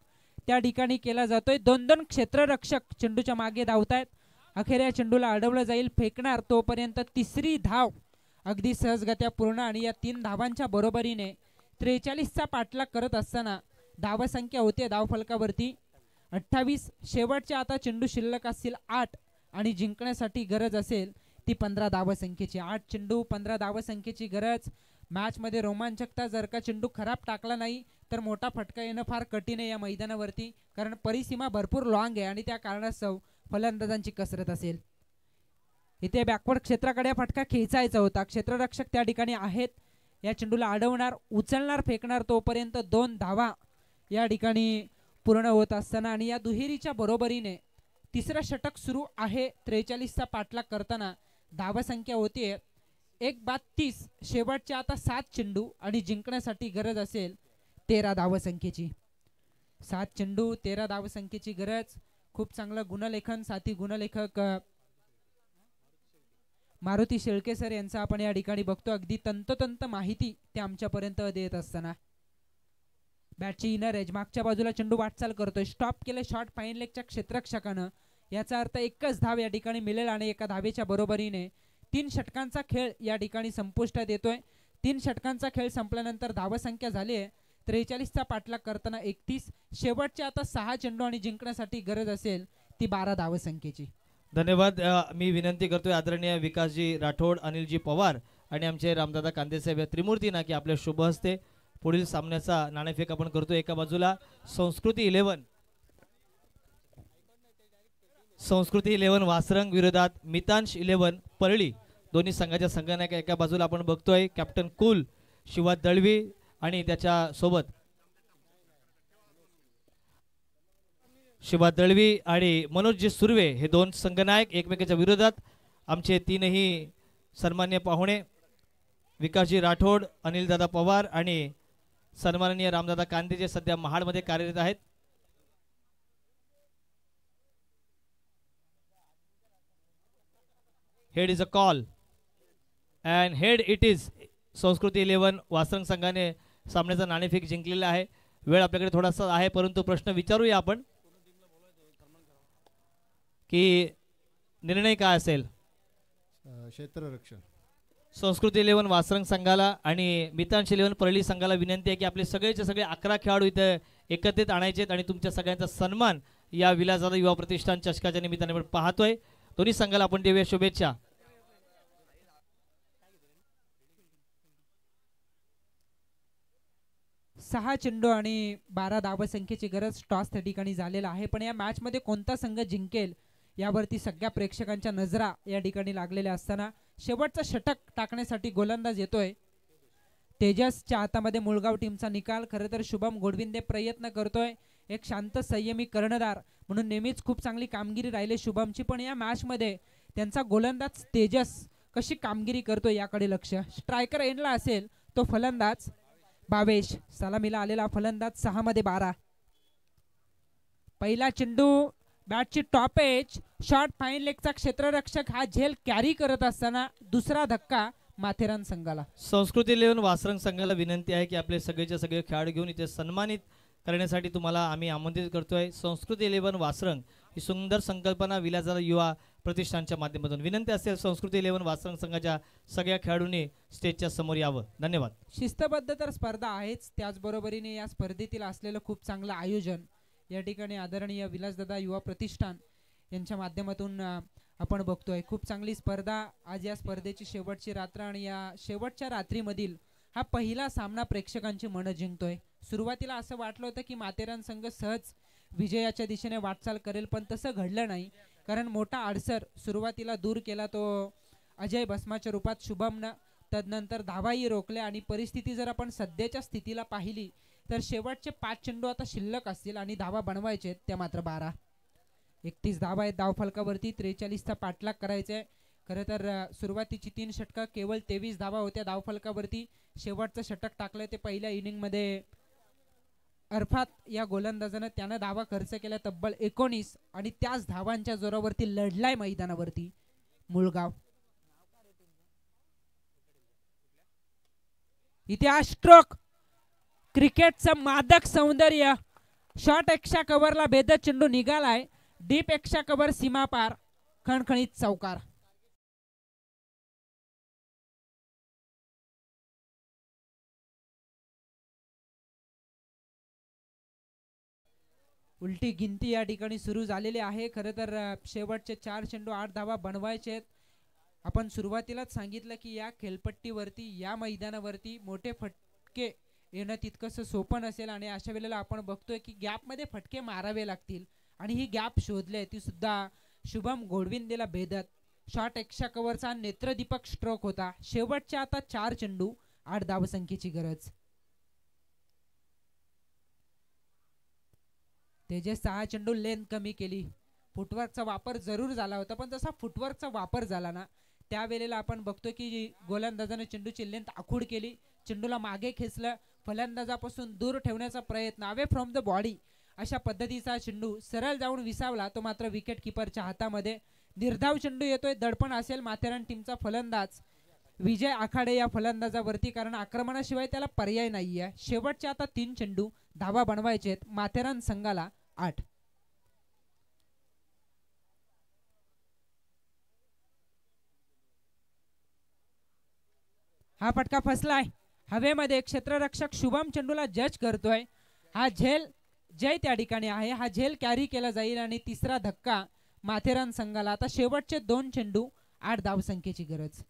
त्या ठिकाणी केला जातोय. 2 क्षेत्ररक्षक चेंडूच्या मागे धावतायत. अखेर या चेंडूला अडवलं जाईल. फेकणार तोपर्यंत 3री धाव अगदी सहजगत्या पूर्ण आणि या 3 धावांच्या बरोबरीने 43चा पाठलाग करत असताना धावसंख्या होते धावफलकावरती 28. शेवटच्या आता चेंडू शिल्लक असतील 8 आणि जिंकण्यासाठी गरज असेल ती 15 धावसंख्येची. 8 चेंडू 15 धावसंख्येची गरज. मॅच मध्ये रोमांचकता, जर का चेंडू खराब टाकला नाही तर मोठा फटका येणं फार कठीण आहे या मैदानावरती, कारण परिसीमा भरपूर लॉंग आहे आणि त्या कारणास्तव फलंदाजांची कसरत असेल. इथे बॅकवर्ड क्षेत्राकडे फटका खेचायचा होता. क्षेत्ररक्षक त्या ठिकाणी आहेत. या चेंडूला अडवणार, उचलणार, फेकणार तोपर्यंत 2 धावा या ठिकाणी पूर्ण होत असताना आणि या दुहेरीच्या बरोबरीने 3रं षटक सुरू आहे. 43चा पाठलाग करताना धावसंख्या होतीये 1/30. शेवटच्या आता 7 चेंडू आणि जिंकण्यासाठी गरज असेल 13 धावसंख्येची. 7 चेंडू 13 धावसंख्येची गरज. खूप चांगलं गुणलेखन साथी गुणलेखक मारुती शेळके सर यांचा आपण या ठिकाणी बघतो. अगदी तंतोतंत माहिती ते आमच्यापर्यंत देत असताना बॅटची इनर एज मागच्या बाजूला चेंडू वाटचाल करतोय. स्टॉप केलं शॉट फाईन लेगच्या क्षेत्ररक्षकानं. याचा अर्थ एकच धाव या ठिकाणी मिळेल आणि एका धावेच्या बरोबरीने 3 षटकांचा खेळ या ठिकाणी संपुष्टात येतोय. 3 षटकांचा खेळ संपल्यानंतर धावसंख्या झाली आहे 43चा पाठलाग करताना 31. शेवटचे आता 6 चेंडू आणि जिंकण्यासाठी गरज असेल ती 12 धावसंख्येची. धन्यवाद. मी विनंती करतोय आदरणीय विकासजी राठोड, अनिलजी पवार आणि आमचे रामदादा कांदेसाहेब या त्रिमूर्तींना की आपल्या शुभ हस्ते पुढील सामन्याचा नाणेफेक आपण करतो. एका बाजूला संस्कृती 11 वासरंग विरोधात मितांश 11 परळी. दोन्ही संघाच्या संघनायक एका बाजूला आपण बघतोय कॅप्टन कुल शिवा दळवी आणि त्याच्या सोबत शिवा दळवी आणि मनोजजी सुर्वे हे 2 संघनायक एकमेकांच्या विरोधात. आमचे 3ही सन्मान्य पाहुणे विकासजी राठोड, अनिलदादा पवार आणि सन्माननीय रामदादा कांदे जे सध्या महाडमध्ये कार्यरत आहेत. Head is a call and head it is. संस्कृती 11 वासरंग संघाने सामन्याचा नाणेफेक जिंकलेला आहे. वेळ आपल्याकडे थोडासा आहे, परंतु प्रश्न विचारूया आपण की निर्णय काय असेल. क्षेत्ररक्षण. संस्कृती 11 वासरंग संघाला आणि मितांश 11 परळी संघाला विनंती आहे की आपले सगळेचे सगळे 11 खेळाडू इथे एकत्रित आणायचे आणि तुमच्या सगळ्यांचा सन्मान या विलासदादा युवा प्रतिष्ठान चषकाच्या निमित्ताने आपण पाहतोय. दोन्ही संघाला आपण देऊया शुभेच्छा. सहा चेंडू आणि 12 धावसंख्येची गरज टॉस त्या ठिकाणी झालेला आहे, पण या मॅच मध्ये कोणता संघ जिंकेल यावरती सगळ्या प्रेक्षकांच्या नजरा या ठिकाणी लागलेल्या असताना शेवटचा षटक टाकण्यासाठी गोलंदाज येतोय. तेजसच्या हातामध्ये मुळगाव टीमचा निकाल. खरं तर शुभम गोडविंदे प्रयत्न करतोय, एक शांत संयमी कर्णधार म्हणून नेहमीच खूप चांगली कामगिरी राहिली शुभमची, पण या मॅच मध्ये त्यांचा गोलंदाज तेजस कशी कामगिरी करतोय याकडे लक्ष. स्ट्रायकर एंडला असेल तो फलंदाज भावेश, सलामीला आलेला फलंदाज 6 मध्ये 12. पहिला चेंडू बॅटची टॉप एज शॉट फाईन लेगचा क्षेत्ररक्षक हा झेल कॅरी करत असताना दुसरा धक्का माथेरान संघाला. संस्कृती 11 वासरंग संघाला विनंती आहे की आपले सगळेचे सगळे खेळाडू घेऊन इथे सन्मानित करण्यासाठी तुम्हाला आम्ही आमंत्रित करतोय. संस्कृती 11 वासरंग ही सुंदर संकल्पना विलासदादा युवा प्रतिष्ठानच्या माध्यमातून. विनंती असेल संस्कृती 11 वासरंग संघाच्या सगळ्या खेळाडूंनी स्टेजच्या समोर यावं. धन्यवाद. शिस्तबद्ध तर स्पर्धा आहेच, त्याचबरोबरीने या स्पर्धेतील असलेलं खूप चांगलं आयोजन या ठिकाणी आदरणीय विलासदादा युवा प्रतिष्ठान यांच्या माध्यमातून आपण बघतोय. खूप चांगली स्पर्धा. आज या स्पर्धेची शेवटची रात्र आणि या शेवटच्या रात्रीमधील हा पहिला सामना प्रेक्षकांची मनं जिंकतोय. सुरुवातीला असं वाटलं होतं की माथेरान संघ सहज विजयाच्या दिशेने वाटचाल करेल, पण तसं घडलं नाही, कारण मोठा अडसर सुरुवातीला दूर केला तो अजय भस्माच्या रूपात शुभमनं. तदनंतर धावाही रोखल्या आणि परिस्थिती जर आपण सध्याच्या स्थितीला पाहिली तर शेवटचे 5 चेंडू आता शिल्लक असतील आणि धावा बनवायचे त्या मात्र 12. 31 धावा आहेत धावफलकावरती. 43चा पाठलाग करायचा आहे. खरं तर सुरुवातीची 3 षटकं केवळ 23 धावा होत्या धावफलकावरती. शेवटचं षटक टाकलं ते पहिल्या इनिंगमध्ये अर्थात या गोलंदाजानं त्यानं धावा खर्च केल्या तब्बल 19 आणि त्याच धावांच्या जोरावरती लढलाय मैदानावरती मुळगाव. इथे हा स्ट्रोक क्रिकेटचं मादक सौंदर्य. शॉर्ट एक्स्ट्रा कव्हरला भेदत चेंडू निघालाय. डीप एक्स्ट्रा कव्हर सीमा पार. खणखणीत चौकार. उलटी गिनती या ठिकाणी सुरू झालेली आहे. खरं तर शेवटचे 4 चेंडू 8 धावा बनवायचे आहेत. आपण सुरुवातीलाच सांगितलं की या खेळपट्टीवरती या मैदानावरती मोठे फटके येणं तितकंसं सोपं नसेल आणि अशा वेळेला आपण बघतोय की गॅपमध्ये फटके मारावे लागतील आणि ही गॅप शोधले ती सुद्धा शुभम गोडविंदेला भेदत. शॉर्ट एक्स्ट्रा कव्हरचा नेत्रदीपक स्ट्रोक होता. शेवटच्या आता 4 चेंडू 8 धावसंख्येची गरज. तेजे 6 चेंडू लेंथ कमी केली. फुटवर्कचा वापर जरूर झाला होता, पण जसा फुटवर्कचा वापर झाला ना त्यावेळेला आपण बघतोय की गोलंदाजाने चेंडूची लेंथ आखूड केली, चेंडूला मागे खेचलं, फलंदाजापासून दूर ठेवण्याचा प्रयत्न, अवे फ्रॉम द बॉडी अशा पद्धतीचा चेंडू सरळ जाऊन विसावला. तो मात्र विकेट किपरच्या हातामध्ये. निर्धाव चेंडू येतोय. दडपण असेल माथेरान टीमचा फलंदाज विजय आखाडे या फलंदाजावरती, कारण आक्रमणाशिवाय त्याला पर्याय नाहीये. शेवटचे आता 3 चेंडू धावा बनवायचे. माथेरान संघाला 8. हा फटका फसलाय हवेमध्ये. क्षेत्ररक्षक शुभम चेंडूला जज करतोय. हा झेल जय त्या ठिकाणी आहे. हा झेल कॅरी केला जाईल आणि तिसरा धक्का माथेरान संघाला. आता शेवटचे 2 चेंडू 8 धावसंख्येची गरज.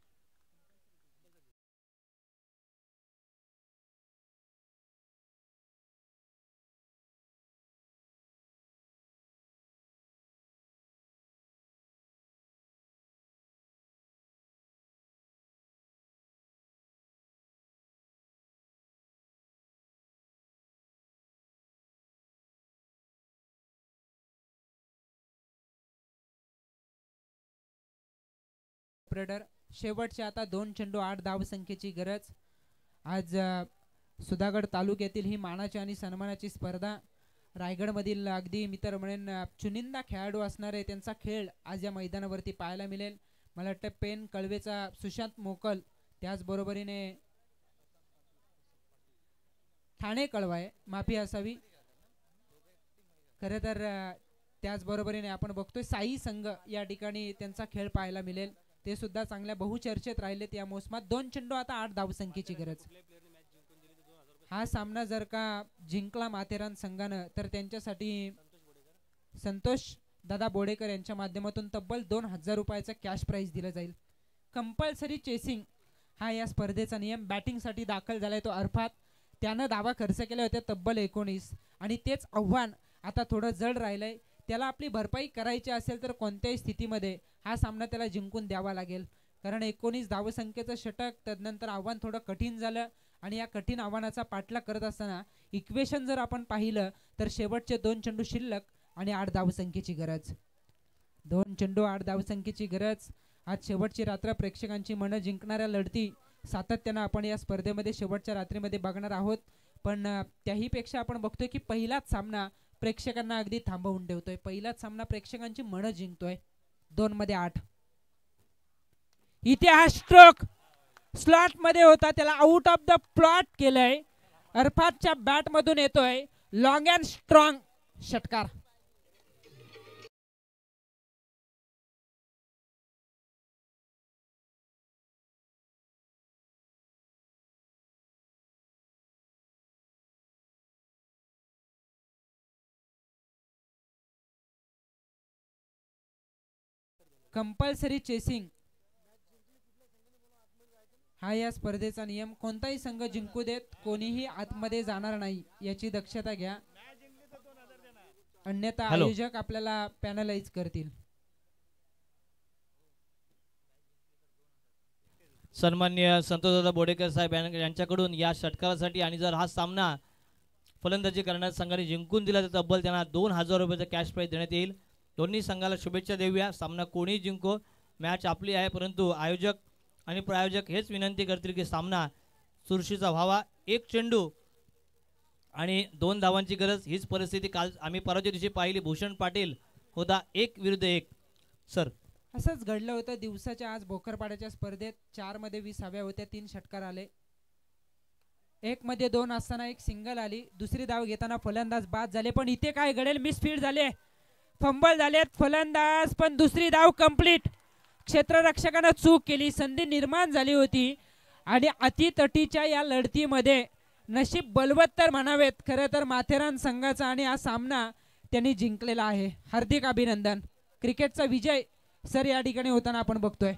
शेवटचे आता 2 चेंडू 8 धावसंख्येची गरज. आज सुधागड तालुक्यातील ही मानाची आणि सन्मानाची स्पर्धा रायगडमधील अगदी मी तर म्हणेन चुनिंदा खेळाडू असणारे त्यांचा खेळ आज या मैदानावरती पाहायला मिळेल. मला वाटतं पेन कळवेचा सुशांत मोकल, त्याचबरोबरीने ठाणे कळवाय माफी असावी खरं तर, त्याचबरोबरीने आपण बघतोय साई संघ या ठिकाणी त्यांचा खेळ पाहायला मिळेल. ते सुद्धा चांगल्या बहुचर्चेत राहिलेत या मोसमात. 2 चेंडू आता 8 धावसंख्येची गरज. हा सामना जर का जिंकला माथेरान संघानं तर त्यांच्यासाठी संतोष दादा बोडेकर यांच्या माध्यमातून तब्बल 2000 रुपयाचा कॅश प्राइज दिला जाईल. कंपल्सरी चेसिंग हा या स्पर्धेचा नियम. बॅटिंगसाठी दाखल झालाय तो अरफात, त्यानं धावा खर्च केल्या होत्या तब्बल 19 आणि तेच आव्हान आता थोडं जड राहिलंय. त्याला आपली भरपाई करायची असेल तर कोणत्याही स्थितीमध्ये हा सामना त्याला जिंकून द्यावा लागेल, कारण 19 धावसंख्येचं षटक, तदनंतर आव्हान थोडं कठीण झालं आणि या कठीण आव्हानाचा पाठलाग करत असताना इक्वेशन जर आपण पाहिलं तर शेवटचे 2 चेंडू शिल्लक आणि 8 धावसंख्येची गरज. 2 चेंडू 8 धावसंख्येची गरज. आज शेवटची रात्र प्रेक्षकांची मनं जिंकणाऱ्या लढती सातत्यानं आपण या स्पर्धेमध्ये शेवटच्या रात्रीमध्ये बघणार आहोत. पण त्याही पेक्षा आपण बघतोय की पहिलाच सामना प्रेक्षकांना अगदी थांबवून ठेवतोय. पहिलाच सामना प्रेक्षकांची मनं जिंकतोय. 2 मध्ये 8. इथे हा स्ट्रोक स्लॉट मध्ये होता, त्याला आउट ऑफ द प्लॉट केलंय. अरफातच्या बॅट मधून येतोय लॉंग अँड स्ट्रॉंग षटकार. कंपल्सरी चेसिंग हा या स्पर्धेचा नियम. कोणताही संघ जिंकू देत, कोणीही आतमध्ये जाणार नाही याची दक्षता घ्या, अन्यथा आयोजक आपल्याला पॅनलाइज करतील. सन्माननीय संतोषदादा बोडेकर साहेब यांच्याकडून या षटकारासाठी आणि जर हा सामना फलंदाजी करण्यास संघाने जिंकून दिला तर तब्बल त्यांना 2000 रुपयाचा कॅश प्राइज देण्यात येईल. दोन्ही संघाला शुभेच्छा देऊया. सामना कोणी जिंको, मॅच आपली आहे, परंतु आयोजक आणि प्रायोजक हेच विनंती करतील की सामना चुरशीचा व्हावा. 1 चेंडू आणि 2 धावांची गरज. हीच परिस्थिती काल आम्ही परवाच्या दिवशी पाहिली. भूषण पाटील होता 1 विरुद्ध 1. सर असंच घडलं होतं दिवसाच्या आज भोकरपाड्याच्या स्पर्धेत. 4 मध्ये 20 हव्या होत्या, 3 षटकार आले. 1 मध्ये 2 असताना 1 सिंगल आली. दुसरी धाव घेताना फलंदाज बाद झाले. पण इथे काय घडेल, मिसफील्ड झाले, फंबल झालेत फलंदाज, पण दुसरी धाव कंप्लीट. क्षेत्ररक्षकानं चूक केली, संधी निर्माण झाली होती आणि अतितटीच्या या लढतीमध्ये नशीब बलवत्तर म्हणावेत खरं तर माथेरान संघाचा आणि हा सामना त्यांनी जिंकलेला आहे. हार्दिक अभिनंदन. क्रिकेटचा विजय सर या ठिकाणी होताना आपण बघतोय.